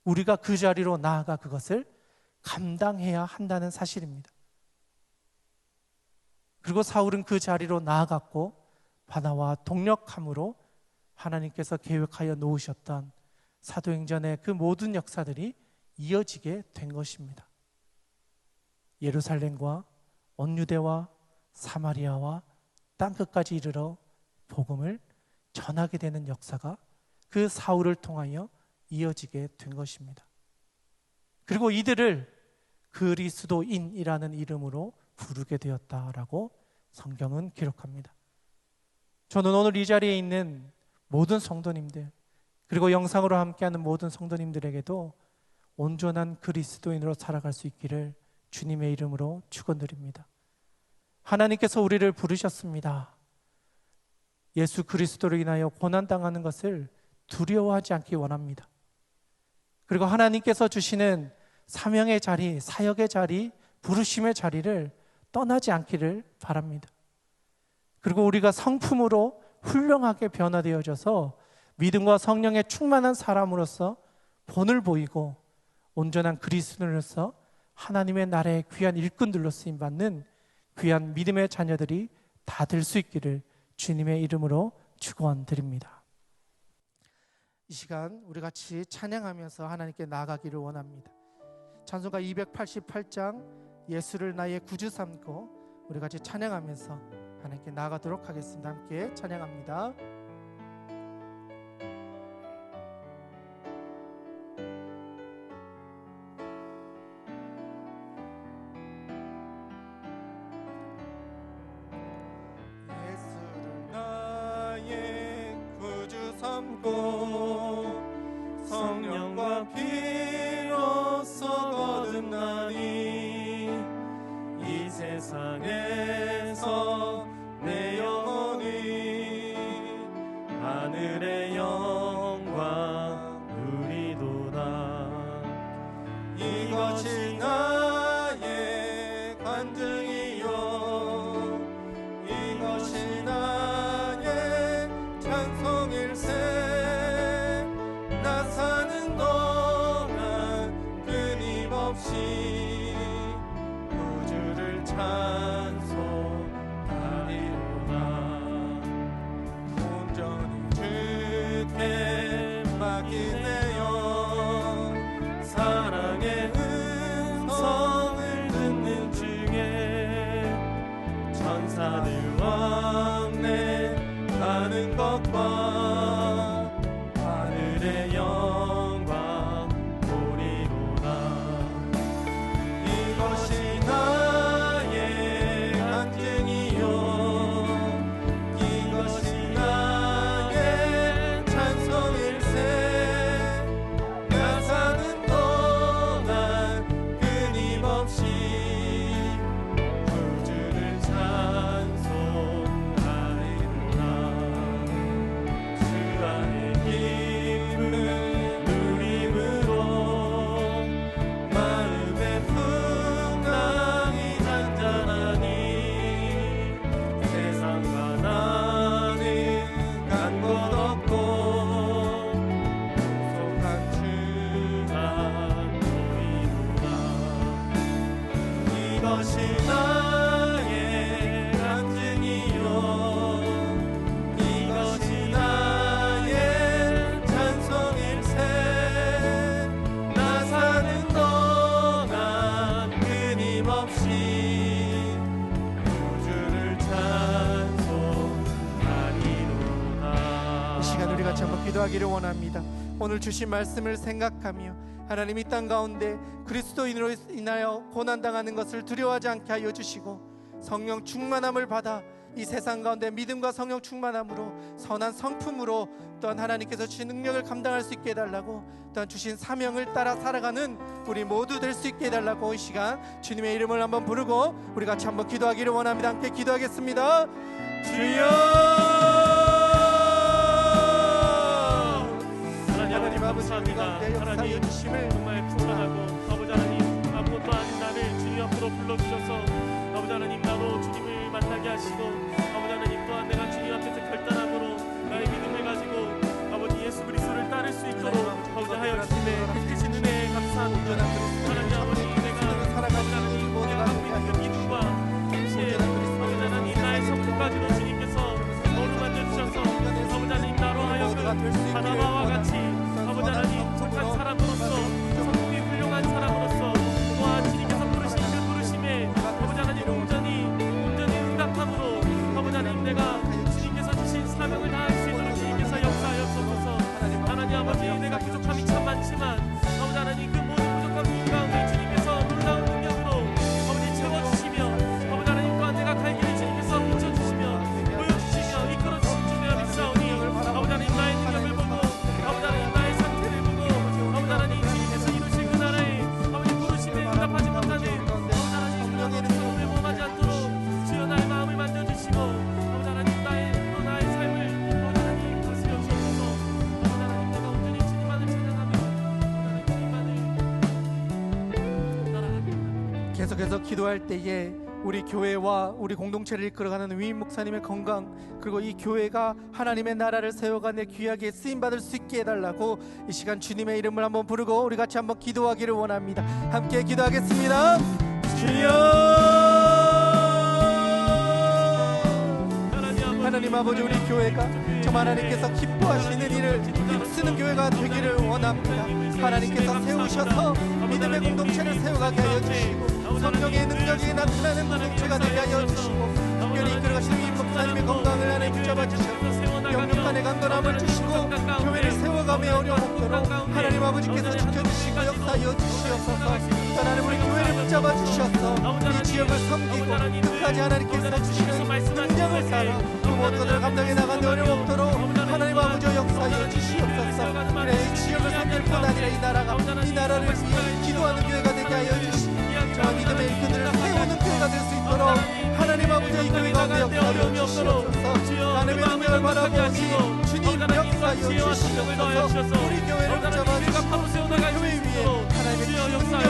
[SPEAKER 2] 우리가 그 자리로 나아가 그것을 감당해야 한다는 사실입니다. 그리고 사울은 그 자리로 나아갔고 바나와 동력함으로 하나님께서 계획하여 놓으셨던 사도행전의 그 모든 역사들이 이어지게 된 것입니다. 예루살렘과 온유대와 사마리아와 땅끝까지 이르러 복음을 전하게 되는 역사가 그 사울을 통하여 이어지게 된 것입니다. 그리고 이들을 그리스도인이라는 이름으로 부르게 되었다라고 성경은 기록합니다. 저는 오늘 이 자리에 있는 모든 성도님들, 그리고 영상으로 함께하는 모든 성도님들에게도 온전한 그리스도인으로 살아갈 수 있기를 주님의 이름으로 축원드립니다. 하나님께서 우리를 부르셨습니다. 예수 그리스도로 인하여 고난당하는 것을 두려워하지 않기 원합니다. 그리고 하나님께서 주시는 사명의 자리, 사역의 자리, 부르심의 자리를 떠나지 않기를 바랍니다. 그리고 우리가 성품으로 훌륭하게 변화되어져서 믿음과 성령에 충만한 사람으로서 본을 보이고 온전한 그리스도인으로서 하나님의 나라의 귀한 일꾼들로 쓰임받는 귀한 믿음의 자녀들이 다 될 수 있기를 주님의 이름으로 축원드립니다. 이 시간 우리 같이 찬양하면서 하나님께 나아가기를 원합니다. 찬송가 288장 예수를 나의 구주 삼고 우리 같이 찬양하면서 하나님께 나아가도록 하겠습니다. 함께 찬양합니다. 예수를 나의 구주 삼고 성령과 피로써 거듭나니 이 세상에서 내 영혼이 하늘의 영광 누리도다. 이것이 나의 간증이요 이것이 나의 찬송일세. 사는 것과 하늘의 영광 보리로다. 이것이 나의 간증이요 이것이 나의 찬송일세. 나 사는 동안 끊임없이 주를 찬송하리로다. 주 안에 기쁨 누림으로 마음의 풍랑이 잔잔하니 세상과 나는 간 것 없고 속한 주만 보이노라. 이것이 나의 간증이요 이것이 나의 찬송일세. 나 사는 동안 끊임없이 주를 찬송하리로다. 이 시간 우리 같이 한번 기도하기를 원합니다. 오늘 주신 말씀을 생각하며 하나님 이 땅 가운데 그리스도인으로 인하여 고난당하는 것을 두려워하지 않게 하여 주시고 성령 충만함을 받아 이 세상 가운데 믿음과 성령 충만함으로 선한 성품으로 또한 하나님께서 주신 능력을 감당할 수 있게 해달라고 또한 주신 사명을 따라 살아가는 우리 모두 될 수 있게 해달라고 이 시간 주님의 이름을 한번 부르고 우리 같이 한번 기도하기를 원합니다. 함께 기도하겠습니다. 주여 하나님 아버지 가운데 역사해 주심을
[SPEAKER 1] 정말 충만하고 아버지 하나님 아무것도 아닌 나를 주님 앞으로 불러주셔서 아버지 하나님 나로 주님을 만나게 하시고 아버지 하나님 또한 내가 주님 앞에서 결단함으로 나의 믿음을 가지고 아버지 예수 그리스도를 따를 수 있도록 아버지 하여 주님의 크신 은혜에 감사합니다. 하나님 아버지 내가 아버지 하나님 내가 갖고 있는 그 믿음과 동시에 아버지 하나님 나의 성품까지도 주님께서 너로 만져주셔서 아버지 하나님 나로 하여금 바나바와 같이 아버지 하나님 착한 사람으로서 성품이 훌륭한 사람으로서 또한 주님께서 부르신 그 부르심에 아버지 하나님 온전히 응답함으로 아버지 하나님 내가 주님께서 주신 사명을 다할 수 있도록 주님께서 역사하여 주옵소서. 하나님 아버지 내가 부족함이 참 많지만 아버지 하나님 그 모든 부족함 가운데 주님께서 놀라운 능력으로 아버지 채워주시며 아버지 하나님 또한 내가 갈 길을 주님께서 비춰주시며 보여주시며 이끌어주신 주님을 믿사오니 아버지 하나님 나의 능력을 보고 아버지 하나님 나의 상태를 보고 아버지 하나님 주님께서 이루신 그 나라에 아버지 부르심에 응답하지 못하는 아버지 하나님 성령의 능력을 범하지 않도록 주여 나의 마음을 만져주시고 아버지 하나님 나의 삶을 아버지 하나님 다스려 주옵소서. 아버지 하나님 내가 온전히 주님만을 찬양하며 아버지 하나님 주님만을 따라가며
[SPEAKER 2] 계속해서 기도할 때에 우리 교회와 우리 공동체를 이끌어가는 위임 목사님의 건강 그리고 이 교회가 하나님의 나라를 세워가는 귀하게 쓰임받을 수 있게 해달라고 이 시간 주님의 이름을 한번 부르고 우리 같이 한번 기도하기를 원합니다. 함께 기도하겠습니다. 주여 하나님 아버지 우리 교회가 정말 하나님께서 기뻐하시는 일을 힘쓰는 교회가 되기를 원합니다. 하나님께서 세우셔서 믿음의 공동체를 세워가게 하여 주시고 성령의 능력이 나타나는 공동체가 되게 하여 주시고 특별히 이끌어가시는 이 목사님의 건강을 하나님 붙잡아 주셔서 영육간의 강건함을 주시고 교회를 세워가며 어려움 없도록 하나님 아버지께서 지켜주시고 역사하여 주시옵소서. 하나님 우리 교회를 붙잡아 주셔서 이 지역을 섬기고 끝까지 하나님께서 주시는 능력을 따라 그 모든 것을 감당해 나가는 어려움 없도록 하나님 아버지 역사하여 주시옵소서. 그래 이 지역을 섬길 뿐 아니라 이 나라를 위해 기도하는 교회가 되게 하여 주시고 저와 믿음의 일꾼들을 세우는 교회가 될 수 있도록 하나님 아버지 이 교회 가운데 역사하여 주시옵소서. 하나님의 능력을 바라보니 주님 역사하여 주시옵소서. 우리 교회를 붙잡아 주시고 교회 위에 하나님의 능력으로 인자하여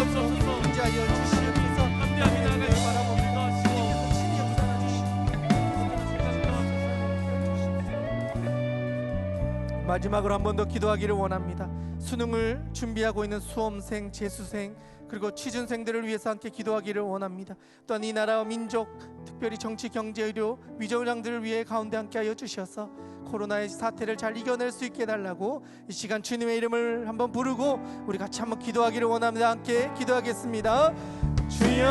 [SPEAKER 2] 주시옵소서. 하나님의 능력을 바라보니 친히 역사하여 주시옵소서. 마지막으로 한 번 더 기도하기를 원합니다. 수능을 준비하고 있는 수험생, 재수생 그리고 취준생들을 위해서 함께 기도하기를 원합니다. 또한 이 나라와 민족, 특별히 정치, 경제, 의료, 위정장들을 위해 가운데 함께하여 주셔서 코로나의 사태를 잘 이겨낼 수 있게 해달라고 이 시간 주님의 이름을 한번 부르고 우리 같이 한번 기도하기를 원합니다. 함께 기도하겠습니다. 주여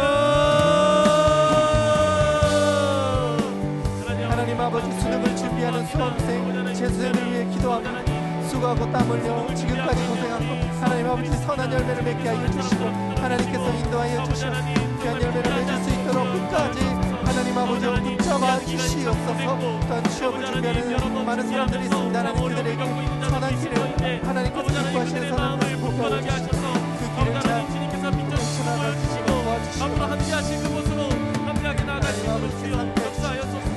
[SPEAKER 2] 하나님 아버지 수능을 준비하는 함께하는 수험생 재수생을 위해 기도합니다. 수고하고 땀 흘려 지금까지 고생하고 하나님 아버지 선한 열매를 맺게 하여 주시고 하나님께서 인도하여 주시고 귀한 열매를 맺을 수 있도록 끝까지 하나님 아버지여 붙잡아 주시옵소서. 또한 취업을 준비하는 많은 사람들이 있습니다. 하나님 그들에게 선한 길을 하나님께서 기뻐하시는 선한 것을 보게 하여 주시고 그 길을 잘 지나가 주시고 도와주시고
[SPEAKER 1] 앞으로 함께하신 그곳으로 함께하게 나가시고 주여 역사하여소서.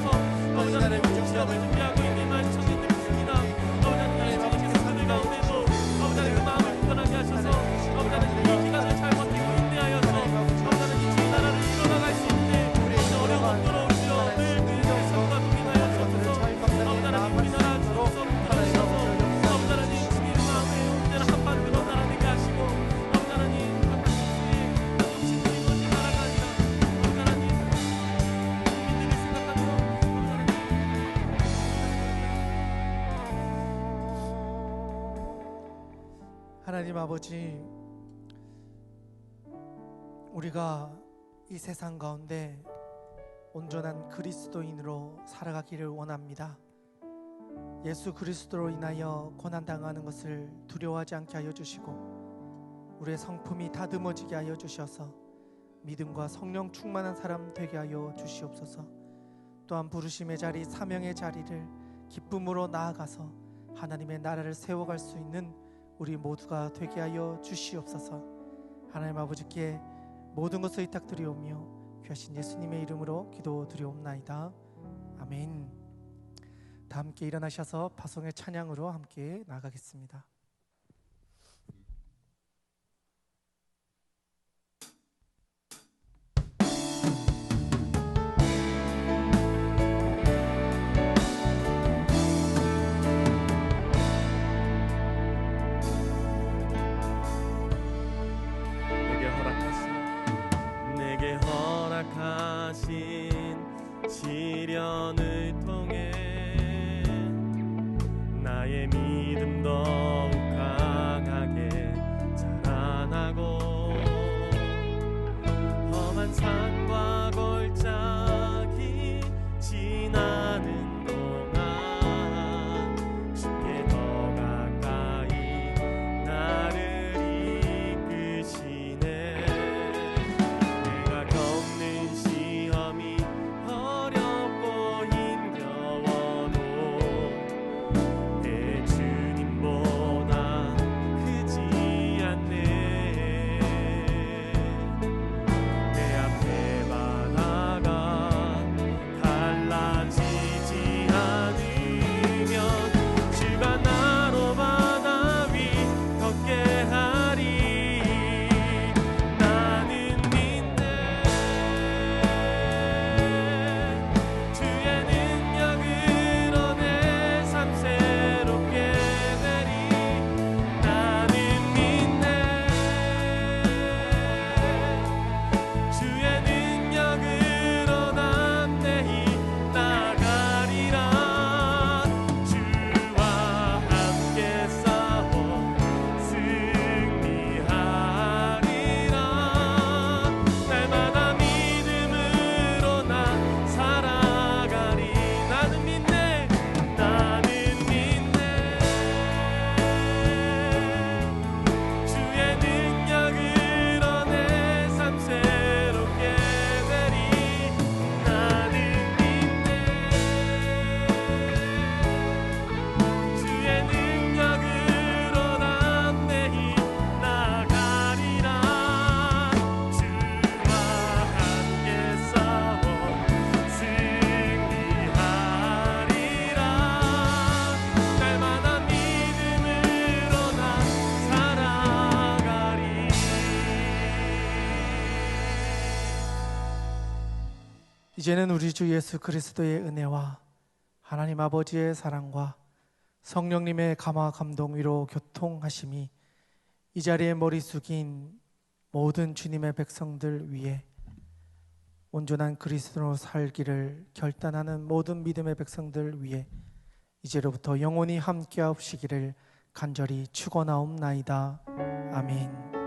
[SPEAKER 1] 아버지 하나님 취업을 준비하고 있는 많은 청년들 있습니다. 아버지 하나님 주님께서 그들 가운데도 아버지 하나님 그 마음을 굳건하게 하셔서 아버지 하나님 이 기간을 잘 버티고 인내하여서 아버지 하나님 주의 나라를 이뤄나갈 수 있는 우리 어려운 없도록 주여 늘 성과 동행하여 주옵소서. 아버지 하나님 우리나라 주옵소서 하나셔서 아버지 하나님 주님의 마음에 언제나 한반 그런 나라 되게 하시고 아버지 하나님
[SPEAKER 2] 하나님 아버지, 우리가 이 세상 가운데 온전한 그리스도인으로 살아가기를 원합니다. 예수 그리스도로 인하여 고난당하는 것을 두려워하지 않게 하여 주시고 우리의 성품이 다듬어지게 하여 주셔서 믿음과 성령 충만한 사람 되게 하여 주시옵소서. 또한 부르심의 자리, 사명의 자리를 기쁨으로 나아가서 하나님의 나라를 세워갈 수 있는 우리 모두가 되게 하여 주시옵소서. 하나님 아버지께 모든 것을 의탁드리오며 귀하신 예수님의 이름으로 기도드리옵나이다. 아멘. 다 함께 일어나셔서 파송의 찬양으로 함께 나가겠습니다.
[SPEAKER 1] 내게 허락하신 시련을 통해 나의 믿음 더욱 강하게 자라나고 험한 산과 골짜기 지나는 동안 주께 더 가까이 나를 이끄시네. 내가 겪는 시험이 어렵고 힘겨워도 내 주님보다 크지 않네. 내 앞에 바다가 갈라지지 않으면 주가 나로 바다 위 걷게 하리. 나는 믿네. 주의 능력으로 내 삶 새롭게 되리. 나는 믿네. 주의 능력으로 담대히 나가리라. 주와 함께 싸워 승리하리라. 날마다 믿음으로 나 살아가리. 나는 믿네. 나는 믿네. 주의 능력으로 내 삶 새롭게 되리. 나는 믿네. 주의 능력으로 담대히 나가리라. 주와 함께 싸워 승리하리라. 날마다 믿음으로 나 살아가리.
[SPEAKER 2] 이제는 우리 주 예수 그리스도의 은혜와 하나님 아버지의 사랑과 성령님의 감화 감동 위로 교통하심이 이 자리에 머리 숙인 모든 주님의 백성들 위에 온전한 그리스도로 살기를 결단하는 모든 믿음의 백성들 위에 이제로부터 영원히 함께하옵시기를 간절히 축원하옵나이다. 아멘.